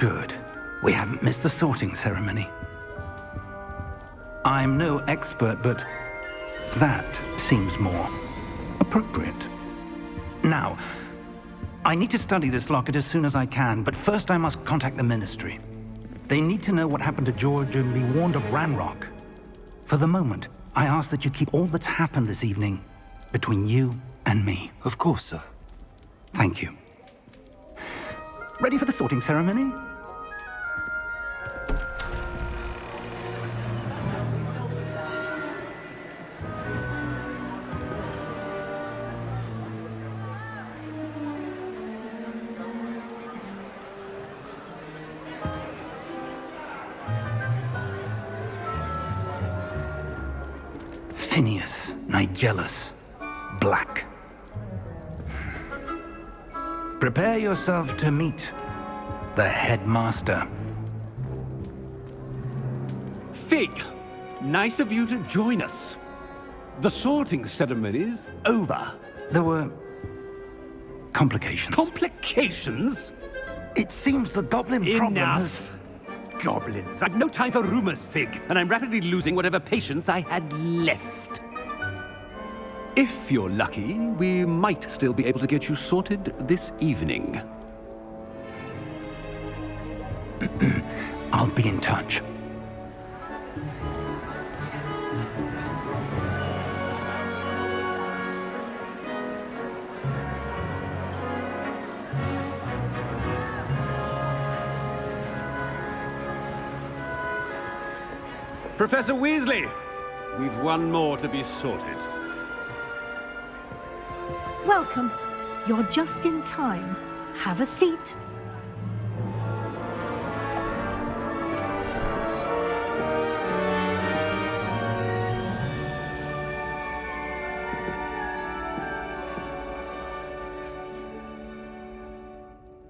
Good. We haven't missed the sorting ceremony. I'm no expert, but that seems more appropriate. Now, I need to study this locket as soon as I can, but first I must contact the Ministry. They need to know what happened to George and be warned of Ranrock. For the moment, I ask that you keep all that's happened this evening between you and me. Of course, sir. Thank you. Ready for the sorting ceremony? Phineas, Nigellus, Black. Prepare yourself to meet the headmaster. Fig, nice of you to join us. The sorting ceremony's over. There were complications. Complications? It seems the goblin problem has... Enough! Goblins. I've no time for rumors, Fig, and I'm rapidly losing whatever patience I had left. If you're lucky, we might still be able to get you sorted this evening. I'll be in touch. Professor Weasley, we've one more to be sorted. Welcome. You're just in time. Have a seat.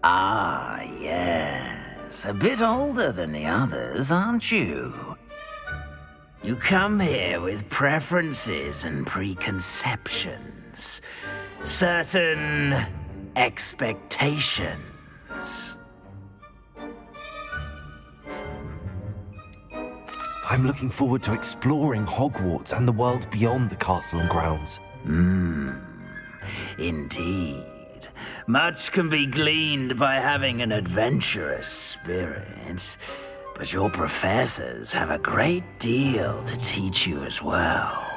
Ah, yes. A bit older than the others, aren't you? You come here with preferences and preconceptions. Certain expectations. I'm looking forward to exploring Hogwarts and the world beyond the castle and grounds. Indeed. Much can be gleaned by having an adventurous spirit, but your professors have a great deal to teach you as well.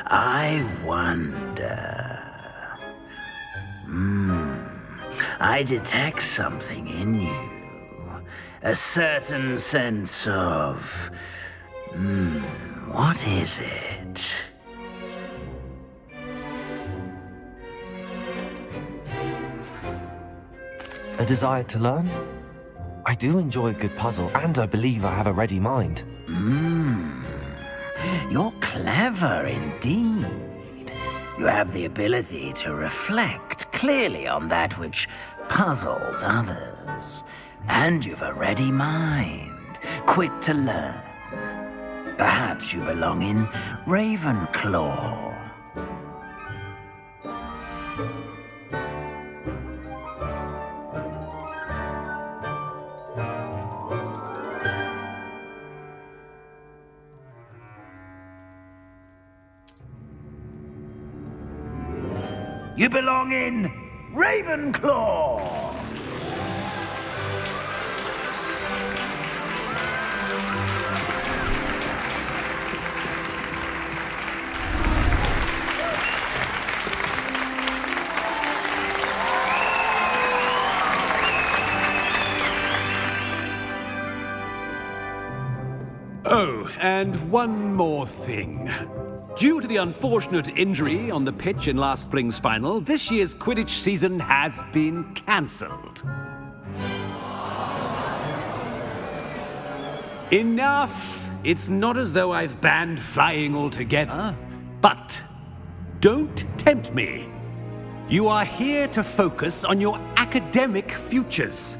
I wonder... I detect something in you. A certain sense of... what is it? A desire to learn? I do enjoy a good puzzle, and I believe I have a ready mind. You're clever indeed. You have the ability to reflect clearly on that which puzzles others. And you've a ready mind, quick to learn. Perhaps you belong in Ravenclaw. You belong in Ravenclaw! Oh, and one more thing. Due to the unfortunate injury on the pitch in last spring's final, this year's Quidditch season has been cancelled. Enough! It's not as though I've banned flying altogether, but don't tempt me. You are here to focus on your academic futures.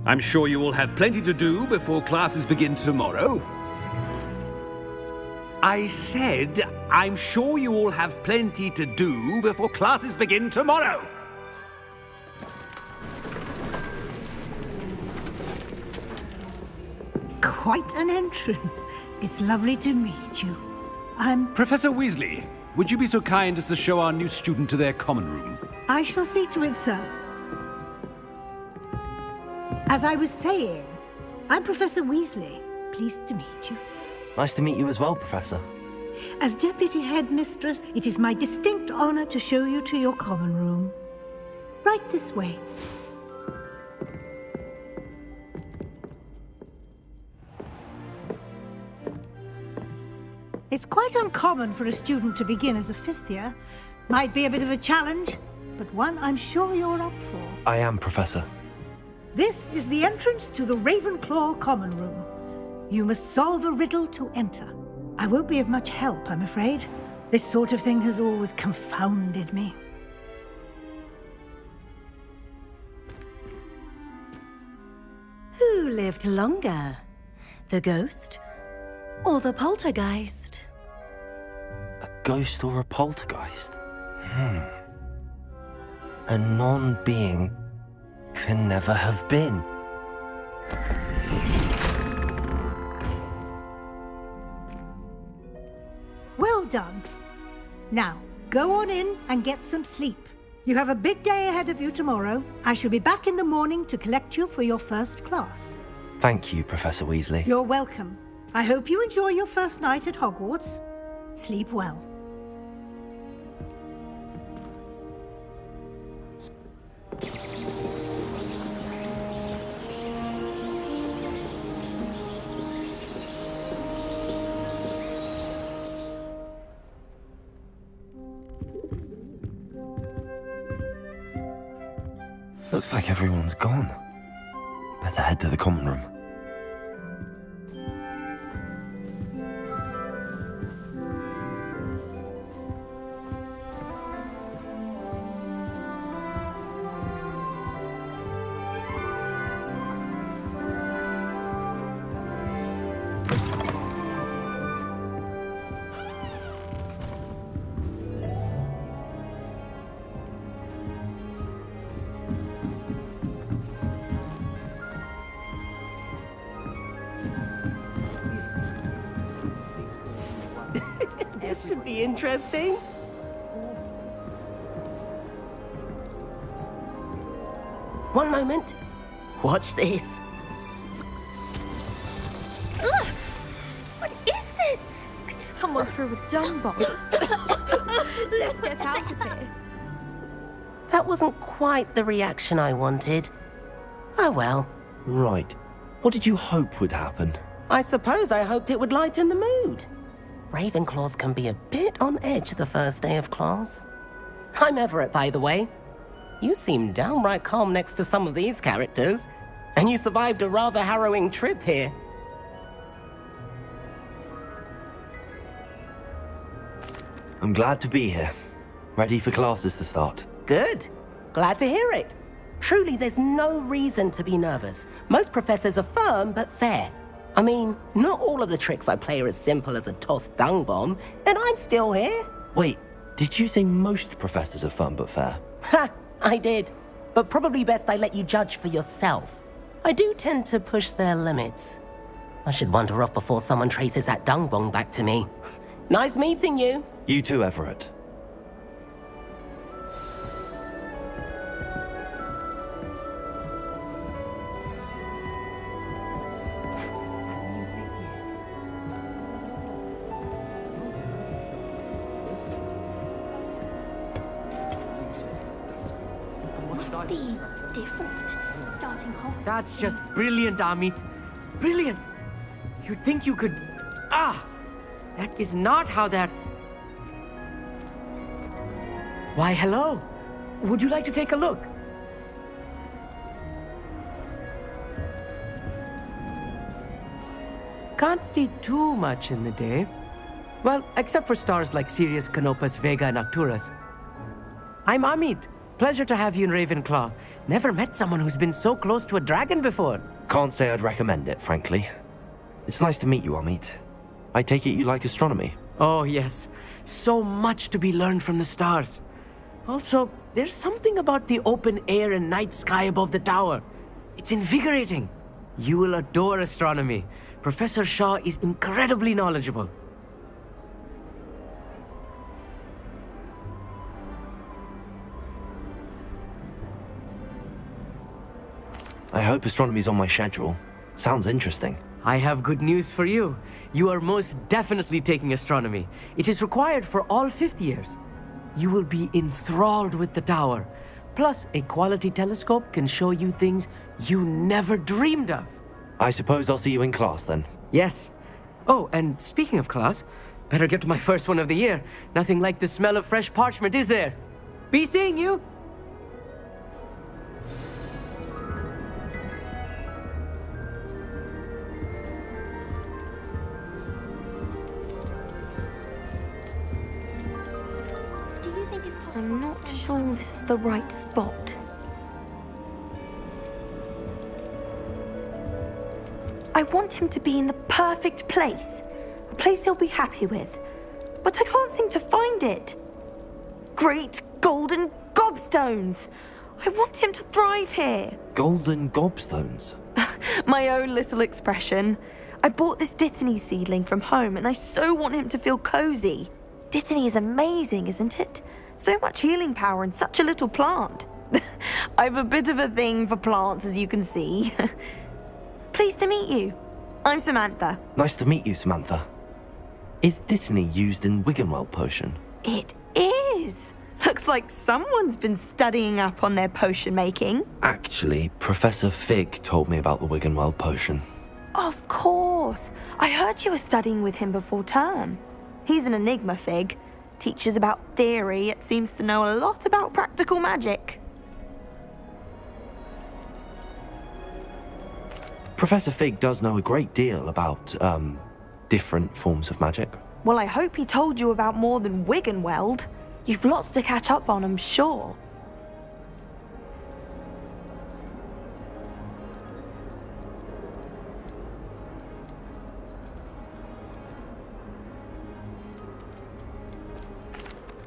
I'm sure you will have plenty to do before classes begin tomorrow. I said, I'm sure you all have plenty to do before classes begin tomorrow. quite an entrance. It's lovely to meet you. Professor Weasley, would you be so kind as to show our new student to their common room? I shall see to it, sir. As I was saying, I'm Professor Weasley. Pleased to meet you. Nice to meet you as well, Professor. As Deputy Headmistress, it is my distinct honor to show you to your common room. Right this way. It's quite uncommon for a student to begin as a fifth year. Might be a bit of a challenge, but one I'm sure you're up for. I am, Professor. This is the entrance to the Ravenclaw Common Room. You must solve a riddle to enter. I won't be of much help, I'm afraid. This sort of thing has always confounded me. Who lived longer? The ghost or the poltergeist? A ghost or a poltergeist? A non-being can never have been. Well done. Now, go on in and get some sleep. You have a big day ahead of you tomorrow. I shall be back in the morning to collect you for your first class. Thank you, Professor Weasley. You're welcome. I hope you enjoy your first night at Hogwarts. Sleep well. Looks like everyone's gone. Better head to the common room. This should be interesting. One moment. Watch this. Ugh! What is this? Someone threw a dung bomb. Let's get out of here. That wasn't quite the reaction I wanted. Oh well. Right. What did you hope would happen? I suppose I hoped it would lighten the mood. Ravenclaws can be a bit on edge the first day of class. I'm Everett, by the way. You seem downright calm next to some of these characters, and you survived a rather harrowing trip here. I'm glad to be here. Ready for classes to start. Good. Glad to hear it. Truly, there's no reason to be nervous. Most professors are firm but fair. I mean, not all of the tricks I play are as simple as a tossed dung bomb, and I'm still here. Wait, did you say most professors are fun but fair? Ha! I did. But probably best I let you judge for yourself. I do tend to push their limits. I should wander off before someone traces that dung bomb back to me. Nice meeting you. You too, Everett. Be different, starting home. That's just brilliant, Amit. Brilliant! You'd think you could... Ah! That is not how that... Why, hello. Would you like to take a look? Can't see too much in the day. Well, except for stars like Sirius, Canopus, Vega, and Arcturus. I'm Amit. Pleasure to have you in Ravenclaw. Never met someone who's been so close to a dragon before. Can't say I'd recommend it, frankly. It's nice to meet you, Amit. I take it you like astronomy? Oh, yes. So much to be learned from the stars. Also, there's something about the open air and night sky above the tower. It's invigorating. You will adore astronomy. Professor Shaw is incredibly knowledgeable. I hope astronomy's on my schedule. Sounds interesting. I have good news for you. You are most definitely taking astronomy. It is required for all fifth years. You will be enthralled with the tower. Plus, a quality telescope can show you things you never dreamed of. I suppose I'll see you in class then. Yes. Oh, and speaking of class, better get to my first one of the year. Nothing like the smell of fresh parchment, is there? Be seeing you! I'm not sure this is the right spot. I want him to be in the perfect place. A place he'll be happy with. But I can't seem to find it. Great golden gobstones! I want him to thrive here. Golden gobstones? My own little expression. I bought this Dittany seedling from home and I so want him to feel cozy. Dittany is amazing, isn't it? So much healing power in such a little plant. I've a bit of a thing for plants, as you can see. Pleased to meet you. I'm Samantha. Nice to meet you, Samantha. Is Dittany used in Wiggenweld potion? It is. Looks like someone's been studying up on their potion making. Actually, Professor Fig told me about the Wiggenweld potion. Of course. I heard you were studying with him before term. He's an enigma, Fig. Teaches about theory, yet seems to know a lot about practical magic. Professor Fig does know a great deal about, different forms of magic. Well, I hope he told you about more than Wiggenweld. You've lots to catch up on, I'm sure.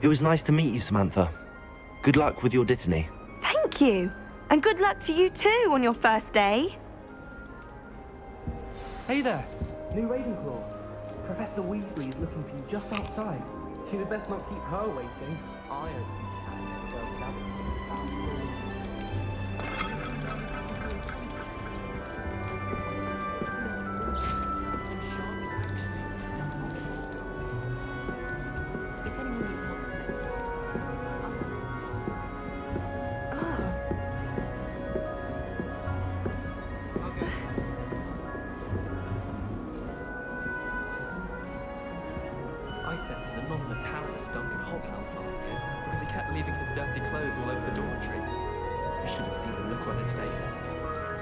It was nice to meet you, Samantha. Good luck with your Dittany. Thank you. And good luck to you too on your first day. Hey there, new Ravenclaw. Professor Weasley is looking for you just outside. You'd best not keep her waiting. I don't I sent an anonymous Harry to Duncan Hobhouse last year because he kept leaving his dirty clothes all over the dormitory. You should have seen the look on his face.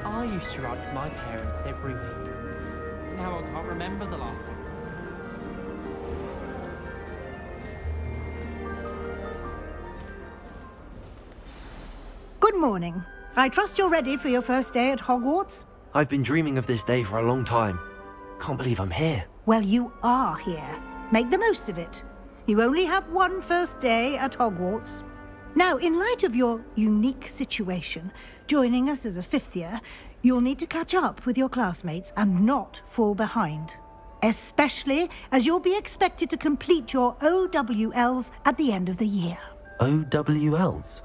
I used to write to my parents every week. Now I can't remember the last one. Good morning. I trust you're ready for your first day at Hogwarts? I've been dreaming of this day for a long time. Can't believe I'm here. Well, you are here. Make the most of it. You only have one first day at Hogwarts. Now, in light of your unique situation, joining us as a fifth year, you'll need to catch up with your classmates and not fall behind. Especially as you'll be expected to complete your OWLs at the end of the year. OWLs?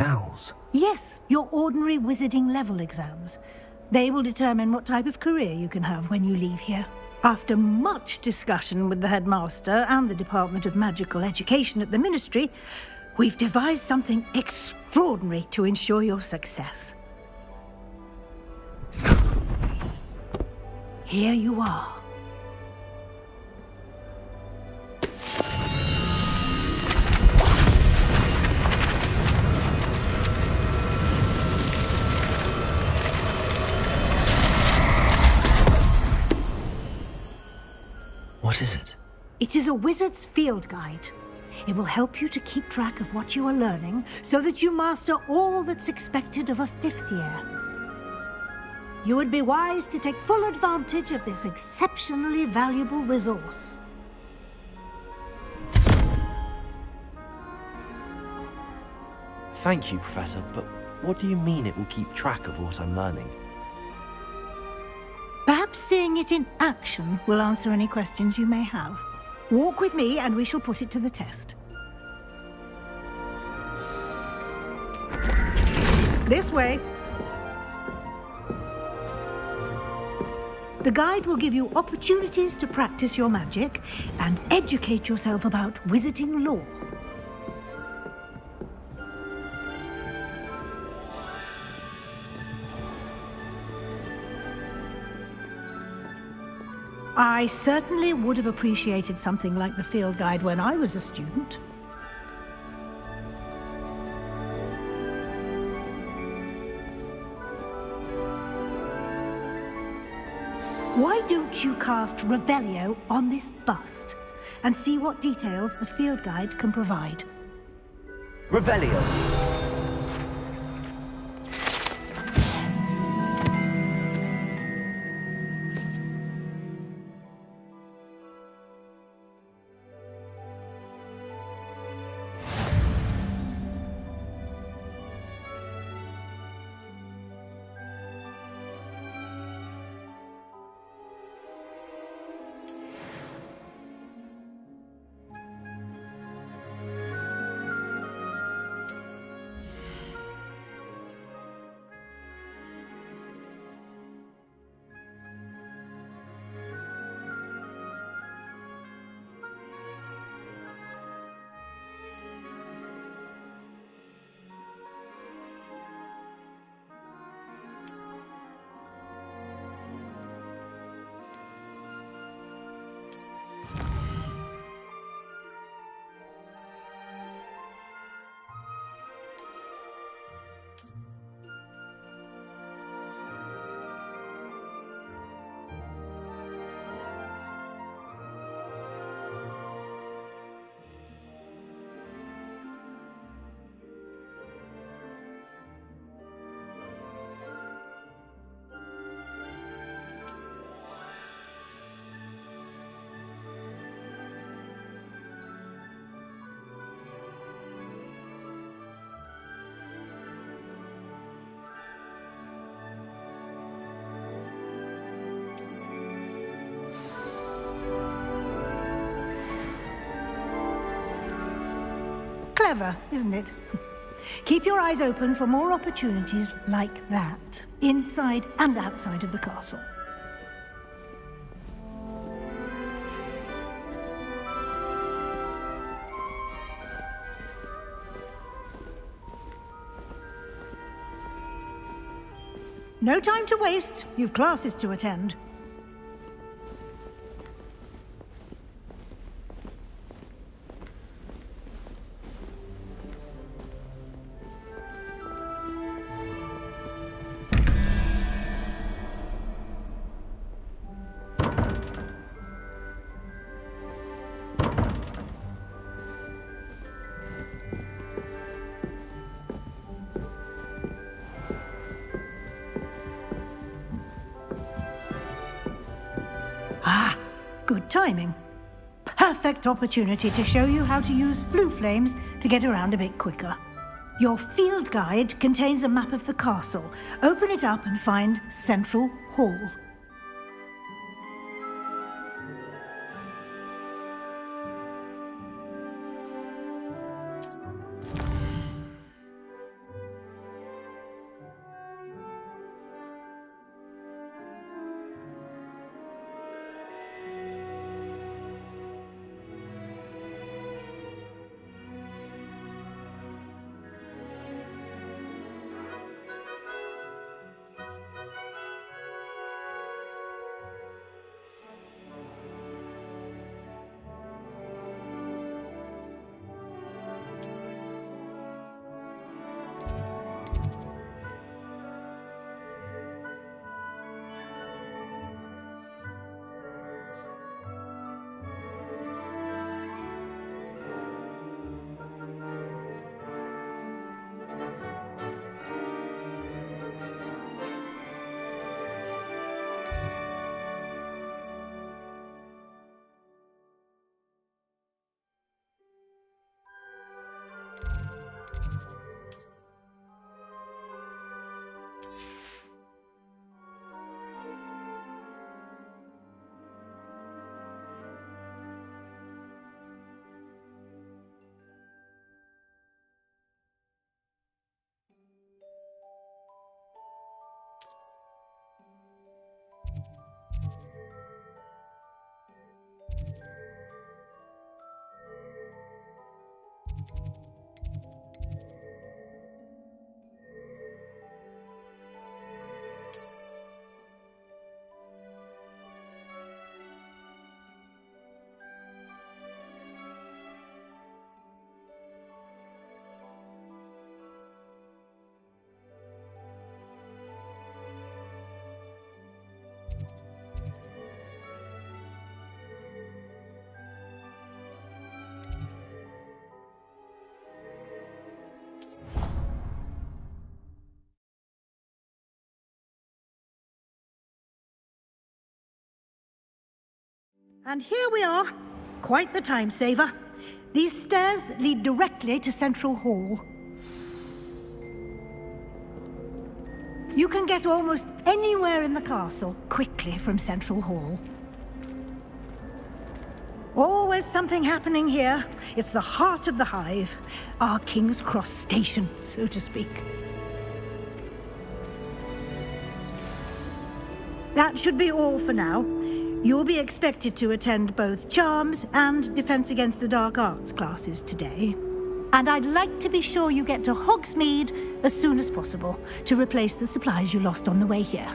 Owls? Yes, your ordinary wizarding level exams. They will determine what type of career you can have when you leave here. After much discussion with the headmaster and the Department of Magical Education at the Ministry, we've devised something extraordinary to ensure your success. Here you are. What is it? It is a wizard's field guide. It will help you to keep track of what you are learning so that you master all that's expected of a fifth year. You would be wise to take full advantage of this exceptionally valuable resource. Thank you, Professor, but what do you mean it will keep track of what I'm learning? Perhaps Perhaps seeing it in action will answer any questions you may have. Walk with me and we shall put it to the test. This way. The guide will give you opportunities to practice your magic and educate yourself about wizarding lore. I certainly would have appreciated something like the field guide when I was a student. Why don't you cast Revelio on this bust and see what details the field guide can provide? Revelio. Clever, isn't it? Keep your eyes open for more opportunities like that, inside and outside of the castle. No time to waste. You've classes to attend. Ah, good timing. Perfect opportunity to show you how to use flue flames to get around a bit quicker. Your field guide contains a map of the castle. Open it up and find Central Hall. And here we are. Quite the time saver. These stairs lead directly to Central Hall. You can get almost anywhere in the castle quickly from Central Hall. Always something happening here. It's the heart of the hive. Our King's Cross station, so to speak. That should be all for now. You'll be expected to attend both Charms and Defense Against the Dark Arts classes today. And I'd like to be sure you get to Hogsmeade as soon as possible to replace the supplies you lost on the way here.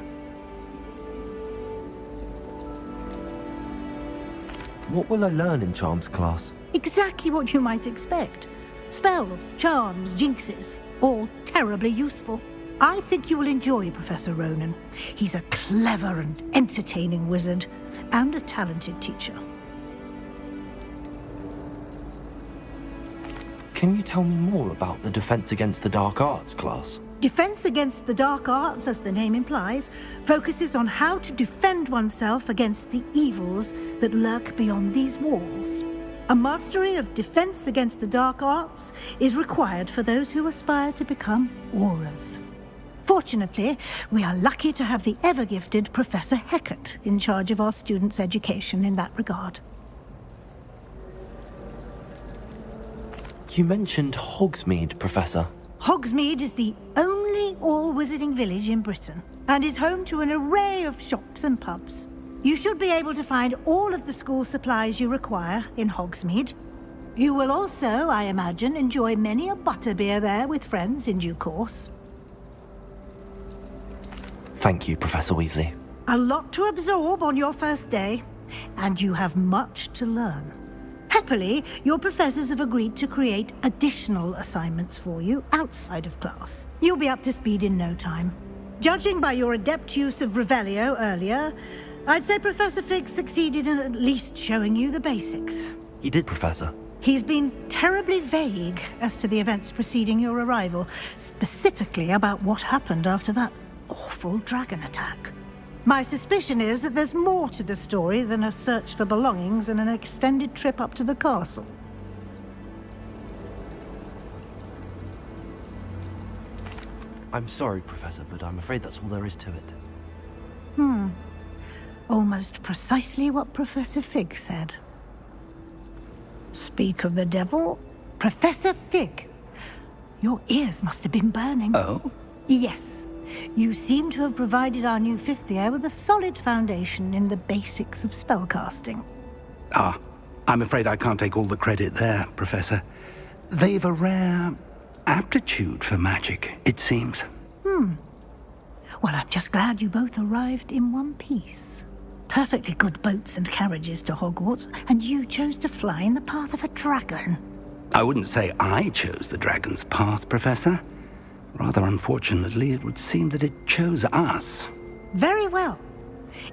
What will I learn in Charms class? Exactly what you might expect. Spells, charms, jinxes, all terribly useful. I think you will enjoy Professor Ronan. He's a clever and entertaining wizard, and a talented teacher. Can you tell me more about the Defense Against the Dark Arts class? Defense Against the Dark Arts, as the name implies, focuses on how to defend oneself against the evils that lurk beyond these walls. A mastery of Defense Against the Dark Arts is required for those who aspire to become Auras. Fortunately, we are lucky to have the ever-gifted Professor Hecat in charge of our students' education in that regard. You mentioned Hogsmeade, Professor. Hogsmeade is the only all-wizarding village in Britain, and is home to an array of shops and pubs. You should be able to find all of the school supplies you require in Hogsmeade. You will also, I imagine, enjoy many a butterbeer there with friends in due course. Thank you, Professor Weasley. A lot to absorb on your first day, and you have much to learn. Happily, your professors have agreed to create additional assignments for you outside of class. You'll be up to speed in no time. Judging by your adept use of Revelio earlier, I'd say Professor Fig succeeded in at least showing you the basics. He did, Professor. He's been terribly vague as to the events preceding your arrival, specifically about what happened after that awful dragon attack. My suspicion is that there's more to the story than a search for belongings and an extended trip up to the castle. I'm sorry, Professor, but I'm afraid that's all there is to it. Almost precisely what Professor Fig said. Speak of the devil, Professor Fig. Your ears must have been burning. Oh? Yes. You seem to have provided our new fifth year with a solid foundation in the basics of spellcasting. Ah, I'm afraid I can't take all the credit there, Professor. They've a rare aptitude for magic, it seems. Well, I'm just glad you both arrived in one piece. Perfectly good boats and carriages to Hogwarts, and you chose to fly in the path of a dragon. I wouldn't say I chose the dragon's path, Professor. Rather unfortunately, it would seem that it chose us. Very well.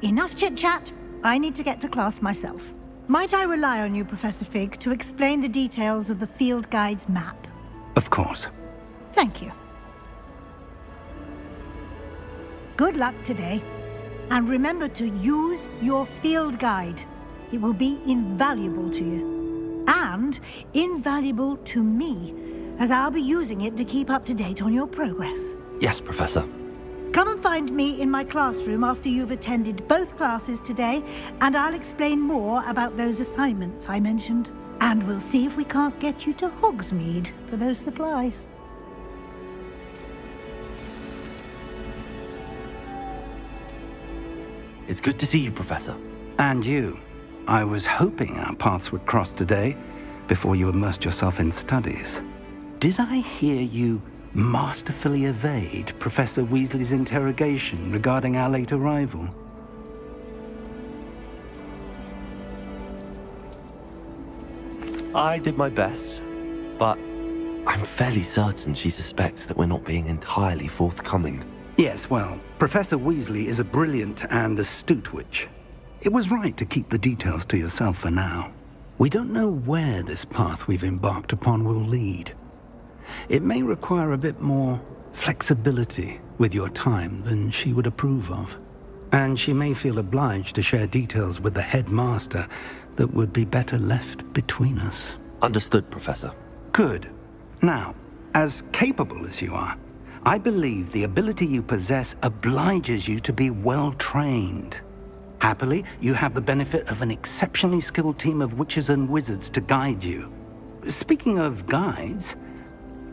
Enough chit-chat. I need to get to class myself. Might I rely on you, Professor Fig, to explain the details of the field guide's map? Of course. Thank you. Good luck today. And remember to use your field guide. It will be invaluable to you. And invaluable to me, as I'll be using it to keep up to date on your progress. Yes, Professor. Come and find me in my classroom after you've attended both classes today, and I'll explain more about those assignments I mentioned. And we'll see if we can't get you to Hogsmeade for those supplies. It's good to see you, Professor. And you. I was hoping our paths would cross today, before you immersed yourself in studies. Did I hear you masterfully evade Professor Weasley's interrogation regarding our late arrival? I did my best, but I'm fairly certain she suspects that we're not being entirely forthcoming. Yes, well, Professor Weasley is a brilliant and astute witch. It was right to keep the details to yourself for now. We don't know where this path we've embarked upon will lead. It may require a bit more flexibility with your time than she would approve of. And she may feel obliged to share details with the headmaster that would be better left between us. Understood, Professor. Good. Now, as capable as you are, I believe the ability you possess obliges you to be well trained. Happily, you have the benefit of an exceptionally skilled team of witches and wizards to guide you. Speaking of guides,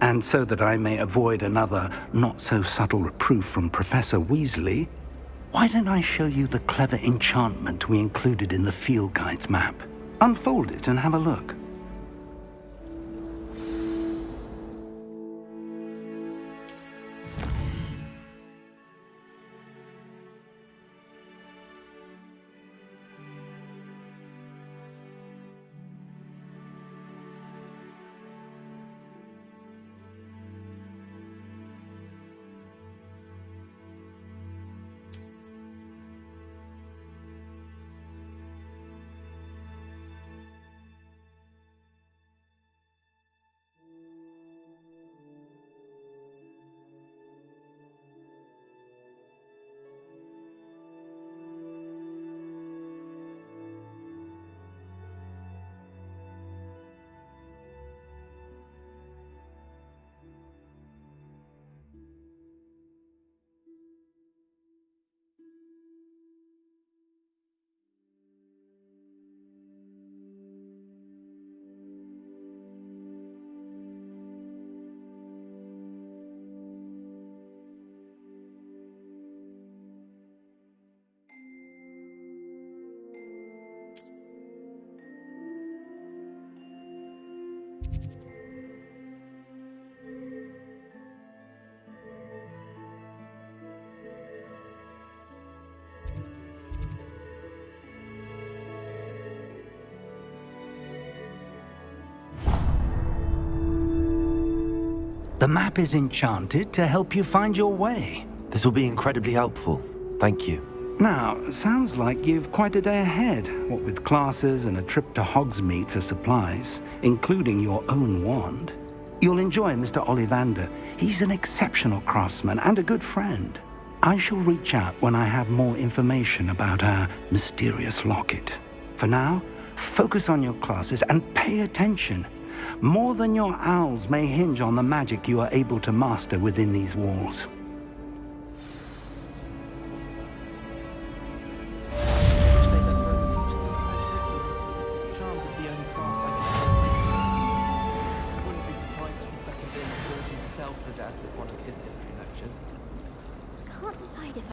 and so that I may avoid another not-so-subtle reproof from Professor Weasley, why don't I show you the clever enchantment we included in the field guide's map? Unfold it and have a look. The map is enchanted to help you find your way. This will be incredibly helpful. Thank you. Now, sounds like you've quite a day ahead, what with classes and a trip to Hogsmeade for supplies, including your own wand. You'll enjoy Mr. Ollivander. He's an exceptional craftsman and a good friend. I shall reach out when I have more information about our mysterious locket. For now, focus on your classes and pay attention. More than your owls may hinge on the magic you are able to master within these walls.